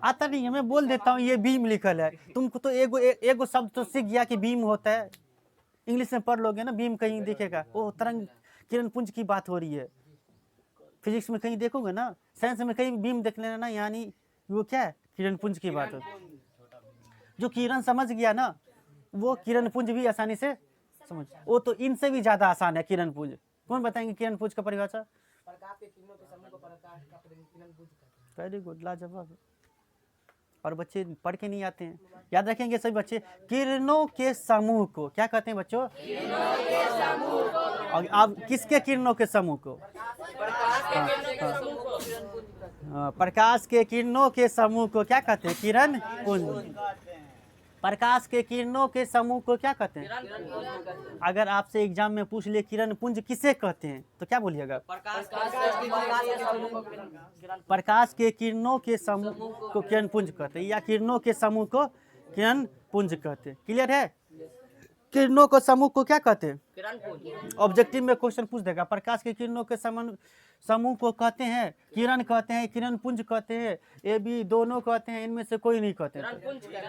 आता नहीं है। मैं बोल देता हूँ ये बीम लिखल है, तुमको तो एगो शब्द तो सीख गया कि बीम होता है। इंग्लिश में पढ़ लोगे ना बीम, कहीं दिखेगा वो तरंग किरण पुंज की बात हो रही है। फिजिक्स में कहीं देखोगे ना, साइंस में कहीं बीम देख लेना ना, यानी वो क्या है, किरण पुंज की बात हो। जो किरण समझ गया ना वो किरण पुंज भी आसानी से समझ, वो तो इनसे भी ज्यादा आसान है किरण पुंज। कौन बताएंगे किरण पुंज का परिभाषा? वेरी गुड, लाजवाब। और बच्चे पढ़ के नहीं आते हैं, याद रखेंगे सभी बच्चे। किरणों के समूह को क्या कहते हैं बच्चों? किरणों के समूह को। और आप किसके किरणों के समूह को? प्रकाश के किरणों के समूह को क्या कहते हैं? किरण पुंज। प्रकाश के किरणों के समूह को क्या कहते हैं? अगर आपसे एग्जाम में पूछ ले किरण पुंज किसे कहते हैं तो क्या बोलिएगा? प्रकाश के किरणों के समूह को किरण पुंज कहते हैं, या किरणों के समूह को किरण पुंज कहते हैं। क्लियर है? किरणों को समूह को क्या कहते हैं? ऑब्जेक्टिव में क्वेश्चन पूछ देगा। प्रकाश के किरणों के समूह को कहते हैं किरण कहते हैं, किरण पुंज कहते हैं, ए बी दोनों कहते हैं, इनमें से कोई नहीं कहते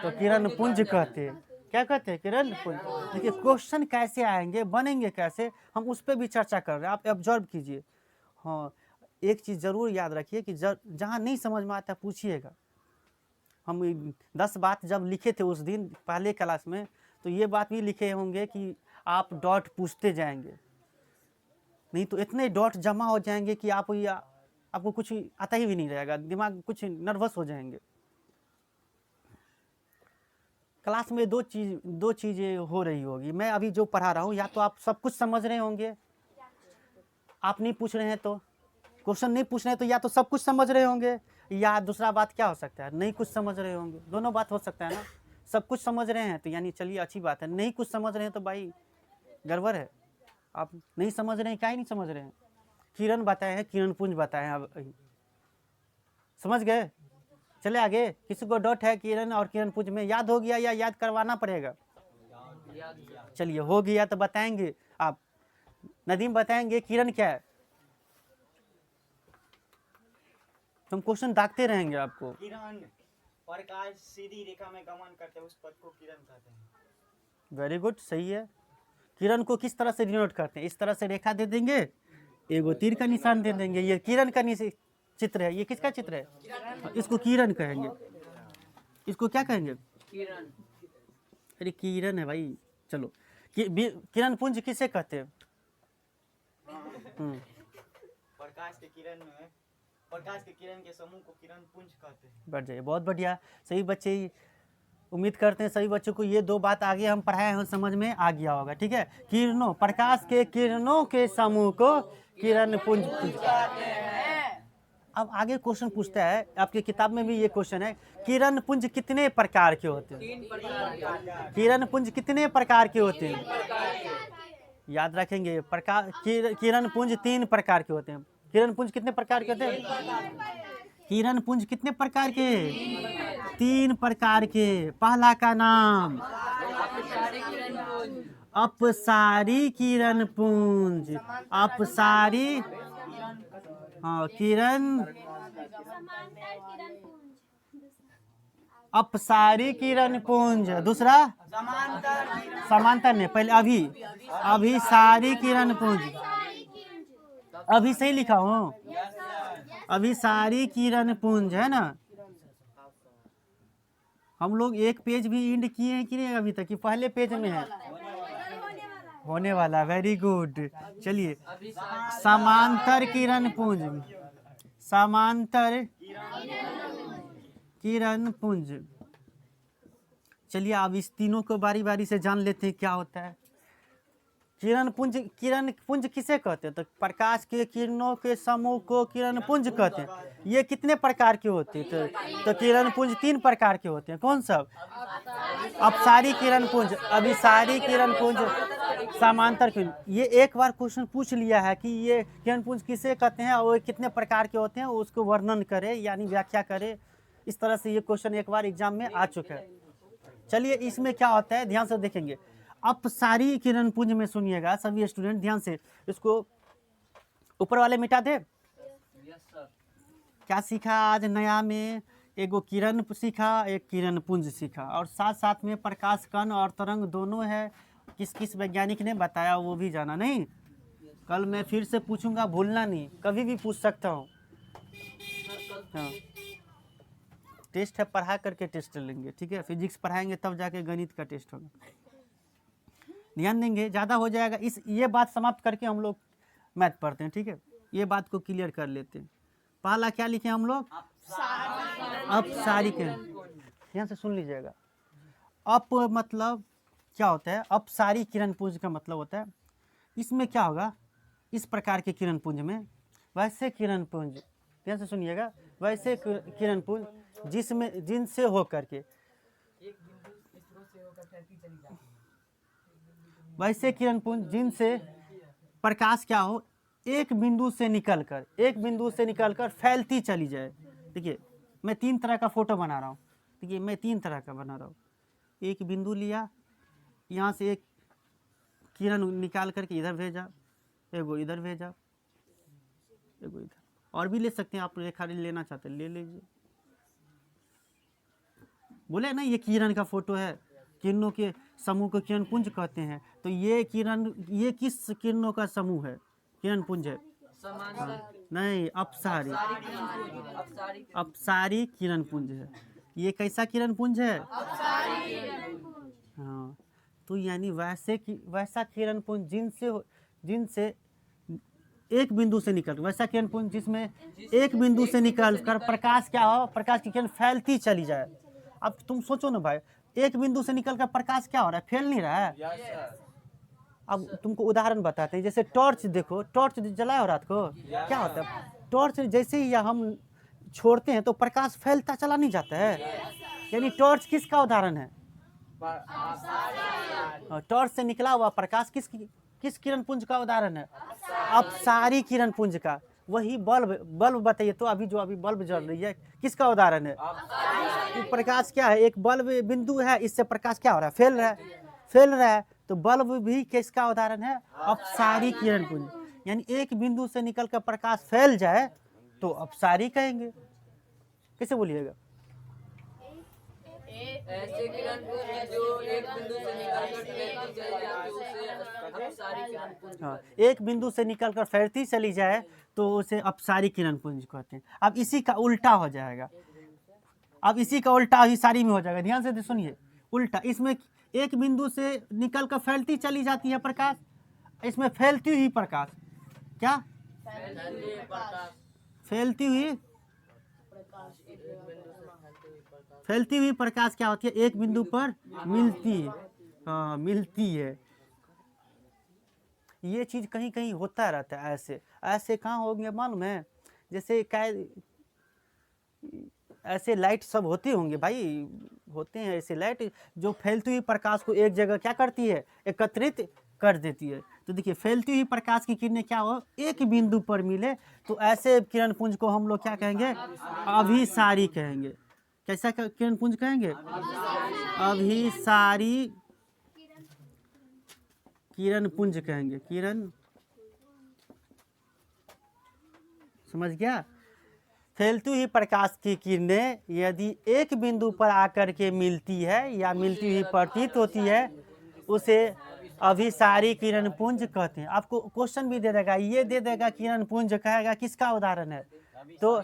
तो किरण पुंज कहते हैं। क्या कहते हैं? किरण पुंज। देखिए क्वेश्चन कैसे आएंगे, बनेंगे कैसे, हम उस पर भी चर्चा कर रहे हैं, आप ऑब्जर्व कीजिए। हाँ एक चीज़ जरूर याद रखिए कि जहाँ नहीं समझ में आता पूछिएगा। हम 10 बात जब लिखे थे उस दिन पहले क्लास में, तो ये बात भी लिखे होंगे कि आप डॉट पूछते जाएंगे, नहीं तो इतने डॉट जमा हो जाएंगे कि आपको कुछ आता ही भी नहीं रहेगा, दिमाग कुछ नर्वस हो जाएंगे। क्लास में दो चीज़ें हो रही होगी। मैं अभी जो पढ़ा रहा हूँ, या तो आप सब कुछ समझ रहे होंगे, आप नहीं पूछ रहे हैं तो क्वेश्चन नहीं पूछ रहे हैं तो या तो सब कुछ समझ रहे होंगे, या दूसरा बात क्या हो सकता है, नहीं कुछ समझ रहे होंगे। दोनों बात हो सकता है ना। सब कुछ समझ रहे हैं तो यानी चलिए अच्छी बात है, नहीं कुछ समझ रहे हैं तो भाई गड़बड़ है। आप नहीं समझ रहे हैं, क्या ही नहीं समझ रहे हैं। किरण बताए हैं, किरण पुंज बताए हैं, अब समझ गए। चले आगे। किसी को डाउट है किरण और किरण पुंज में? याद हो गया या याद करवाना पड़ेगा? चलिए हो गया तो बताएंगे आप। नदीम बताएंगे किरण क्या है? हम क्वेश्चन दागते रहेंगे आपको। किरण प्रकाश सीधी रेखा में गमन करते हैं, उस पथ को किरण कहते हैं। वेरी गुड, सही है। किरण को किस तरह से डिनोट करते हैं? इस तरह से रेखा दे देंगे, एगो तीर का निशान दे देंगे, ये किरण का चित्र है। ये किसका चित्र है? इसको किरण कहेंगे। इसको क्या कहेंगे? किरण। अरे किरण है भाई। चलो किरण पुंज किसे कहते हैं? प्रकाश के किरण में, प्रकाश के किरण के समूह को किरण पुंज कहते हैं। बढ़ जाइए, बहुत बढ़िया। सही बच्चे, उम्मीद करते हैं सभी बच्चों को ये दो बात आगे हम पढ़ाए हैं समझ में आ गया होगा। ठीक है। किरणों, प्रकाश के किरणों के समूह को किरण पुंज कहते हैं। अब आगे क्वेश्चन पूछता है, आपकी किताब में भी ये क्वेश्चन है, किरण पुंज कितने प्रकार के होते हैं? 3 प्रकार के। किरण पुंज कितने प्रकार के होते हैं? प्रकार के। याद रखेंगे, किरण पुंज 3 प्रकार के होते हैं। किरण पुंज कितने प्रकार के होते हैं? किरण पुंज कितने प्रकार के? 3 प्रकार के। पहला का नाम अपसारी किरण पुंज। अपसारी, हाँ, किरण, समांतर किरण पुंज। अपसारी किरण पुंज। दूसरा समांतर नहीं, पहले अभिसारी किरण पुंज। अभी सही लिखा हूँ, अभिसारी किरण पुंज है ना। हम लोग एक पेज भी इंड किए हैं कि नहीं अभी तक, कि पहले पेज में है? होने वाला। Very good. चलिए, समांतर किरण पुंज। समांतर किरण पुंज। चलिए अब इस तीनों को बारी बारी से जान लेते हैं क्या होता है। किरण पुंज किसे कहते हैं? तो प्रकाश के किरणों के समूह को किरण पुंज कहते हैं। ये कितने प्रकार के होते हैं? तो किरण पुंज 3 प्रकार के होते हैं। कौन सब? अपसारी किरण पुंज, अभिसारी किरण पुंज, समांतर किरण। ये एक बार क्वेश्चन पूछ लिया है कि ये किरण पुंज किसे कहते हैं और कितने प्रकार के होते हैं, उसको वर्णन करे यानी व्याख्या करे। इस तरह से ये क्वेश्चन एक बार एग्जाम में आ चुका है। चलिए इसमें क्या होता है ध्यान से देखेंगे। अपसारी किरण पुंज में सुनिएगा सभी स्टूडेंट ध्यान से, इसको ऊपर वाले मिटा दे। क्या सीखा आज नया में? एगो किरण सीखा, एक किरण पुंज सीखा, और साथ साथ में प्रकाश कण और तरंग दोनों है। किस किस वैज्ञानिक ने बताया वो भी जाना नहीं। कल मैं फिर से पूछूंगा, भूलना नहीं, कभी भी पूछ सकता हूँ। हाँ, टेस्ट है, पढ़ा करके टेस्ट लेंगे, ठीक है। फिजिक्स पढ़ाएंगे तब जाके गणित का टेस्ट होगा। ध्यान देंगे, ज़्यादा हो जाएगा। ये बात समाप्त करके हम लोग मैथ पढ़ते हैं, ठीक है। ये बात को क्लियर कर लेते हैं। पहला क्या लिखे हम लोग? अपसारी किरण। ध्यान से सुन लीजिएगा। अप मतलब क्या होता है? अपसारी किरण पुंज का मतलब होता है, इसमें क्या होगा? इस प्रकार के किरण पुंज में वैसे किरण पुंज, ध्यान से सुनिएगा, वैसे किरण पुंज जिनसे हो करके, वैसे किरण पुंज जिनसे प्रकाश क्या हो, एक बिंदु से निकलकर फैलती चली जाए। देखिए मैं 3 तरह का फोटो बना रहा हूँ। देखिए मैं 3 तरह का बना रहा हूँ। एक बिंदु लिया, यहाँ से एक किरण निकाल करके इधर भेजा, एगो इधर भेजा, एगो इधर, और भी ले सकते हैं आप, रेखा लेना चाहते ले लीजिए। बोले ना ये किरण का फोटो है, किरणों के समूह को किरण पुंज कहते हैं। तो ये किस किरणों का समूह है? किरण पुंज है? नहीं, अपसारी किरण पुंज है। ये कैसा किरण पुंज है? हाँ, तो यानी वैसा किरण पुंज जिनसे एक बिंदु से निकल, वैसा किरण पुंज जिसमें एक बिंदु से निकल कर प्रकाश क्या हो, प्रकाश की किरण फैलती चली जाए। अब तुम सोचो ना भाई, एक बिंदु से निकल कर प्रकाश क्या हो रहा है? फैल नहीं रहा है। अब तुमको उदाहरण बताते हैं, जैसे टॉर्च देखो, टॉर्च जलाया हो रात को, क्या होता है? टॉर्च जैसे ही हम छोड़ते हैं तो प्रकाश फैलता चला नहीं जाता है। यानी टॉर्च किसका उदाहरण है? टॉर्च से निकला हुआ प्रकाश किस किरण पुंज का उदाहरण है? अपसारी किरण पुंज का। वही बल्ब बताइए तो, अभी बल्ब जल रही है, किसका उदाहरण है? प्रकाश क्या है? एक बल्ब बिंदु है, इससे प्रकाश क्या हो रहा है? फैल रहा है। तो बल्ब भी किसका उदाहरण है? अपसारी किरण पुंज। यानी एक बिंदु से निकलकर प्रकाश फैल जाए तो अपसारी कहेंगे। कैसे बोलिएगा? ऐसे किरण पुंज जो एक बिंदु से निकलकर फैलती चली जाती है उसे अपसारी किरण पुंज। हाँ, एक बिंदु से निकलकर फैलती चली जाए तो उसे अपसारी किरण पुंज कहते हैं। अब इसी का उल्टा हो जाएगा, अभिसारी में हो जाएगा। ध्यान से सुनिए, उल्टा। इसमें एक बिंदु से निकलकर फैलती चली जाती है प्रकाश, इसमें फैलती हुई प्रकाश, क्या फैलती हुई प्रकाश क्या होती है? एक बिंदु पर मिलती है। हाँ, मिलती है। ये चीज कहीं कहीं होता रहता है। ऐसे कहाँ हो गया मालूम है? जैसे क्या ऐसे लाइट सब होते होंगे भाई, होते हैं ऐसे लाइट जो फैलती हुई प्रकाश को एक जगह क्या करती है, एकत्रित कर देती है। तो देखिए फैलती हुई प्रकाश की किरणें क्या हो, एक बिंदु पर मिले तो ऐसे किरण पुंज को हम लोग क्या कहेंगे, अभिसारी कहेंगे। कैसा किरण पुंज कहेंगे, अभिसारी किरण पुंज कहेंगे। किरण, समझ गया। फैलती हुई प्रकाश की किरणें यदि एक बिंदु पर आकर के मिलती है या मिलती हुई प्रतीत होती है उसे अभिसारी किरण पुंज कहते हैं। आपको क्वेश्चन भी दे देगा, ये दे देगा किरण पुंज कहेगा किसका उदाहरण है, तो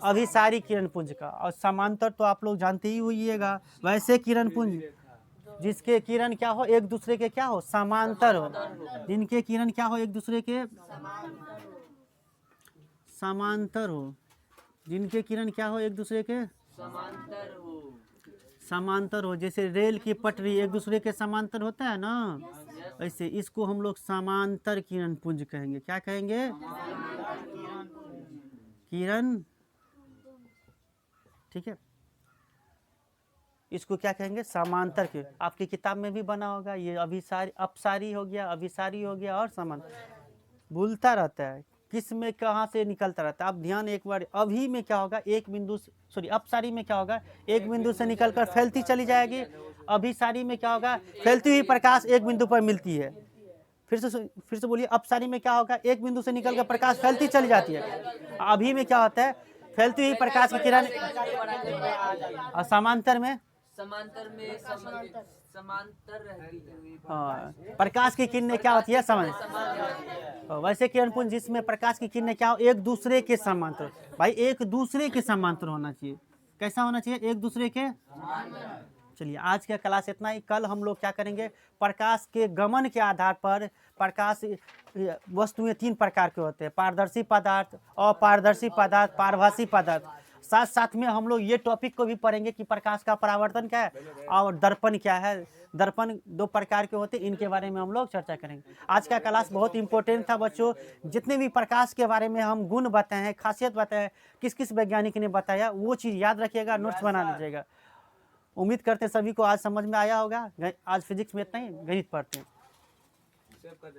अभिसारी किरण पुंज का। और समांतर तो आप लोग जानते ही होइएगा, वैसे किरण पुंज जिसके किरण क्या हो, एक दूसरे के क्या हो, समांतर हो, जिनके किरण क्या हो, एक दूसरे के समांतर हो, जिनके किरण क्या हो, एक दूसरे के समांतर हो। जैसे रेल की पटरी एक दूसरे के समांतर होता है ना, ऐसे इसको हम लोग समांतर किरण पुंज कहेंगे। क्या कहेंगे, किरण, ठीक है, इसको क्या कहेंगे, समांतर के। आपकी किताब में भी बना होगा, ये अभिसारी, अपसारी हो गया, अभिसारी हो गया और समांतर, भूलता रहता है किस में कहाँ से निकलता रहता है। आप ध्यान एक बार, अभी में क्या होगा, एक बिंदु, सॉरी अपसारी में क्या होगा, एक बिंदु से निकलकर फैलती चली जाएगी। अभिसारी में क्या होगा, फैलती हुई प्रकाश एक बिंदु पर मिलती है। फिर से बोलिए, अपसारी में क्या होगा, एक बिंदु से निकलकर प्रकाश फैलती चली जाती है। अभी में क्या होता है, फैलती हुई प्रकाश की किरण, और समांतर में समांतर रहती है। हाँ, प्रकाश की किरणें क्या होती है, समांतर। वैसे किरण पुंज जिसमें प्रकाश की किरणें क्या हो, एक दूसरे के समांतर। भाई एक दूसरे के समांतर होना चाहिए। कैसा होना चाहिए, एक दूसरे के। चलिए आज का क्लास इतना ही। कल हम लोग क्या करेंगे, प्रकाश के गमन के आधार पर प्रकाश, वस्तुएं तीन प्रकार के होते हैं, पारदर्शी पदार्थ, अपारदर्शी पदार्थ, पारभासी पदार्थ। साथ साथ में हम लोग ये टॉपिक को भी पढ़ेंगे कि प्रकाश का परावर्तन क्या है और दर्पण क्या है। दर्पण दो प्रकार के होते हैं, इनके बारे में हम लोग चर्चा करेंगे। आज का क्लास बहुत इंपॉर्टेंट था बच्चों। जितने भी प्रकाश के बारे में हम गुण बताए हैं, खासियत बताए हैं, किस किस वैज्ञानिक ने बताया, वो चीज़ याद रखिएगा, नोट्स बना लीजिएगा। उम्मीद करते हैं सभी को आज समझ में आया होगा। आज फिजिक्स में इतना ही, गणित पढ़ते हैं।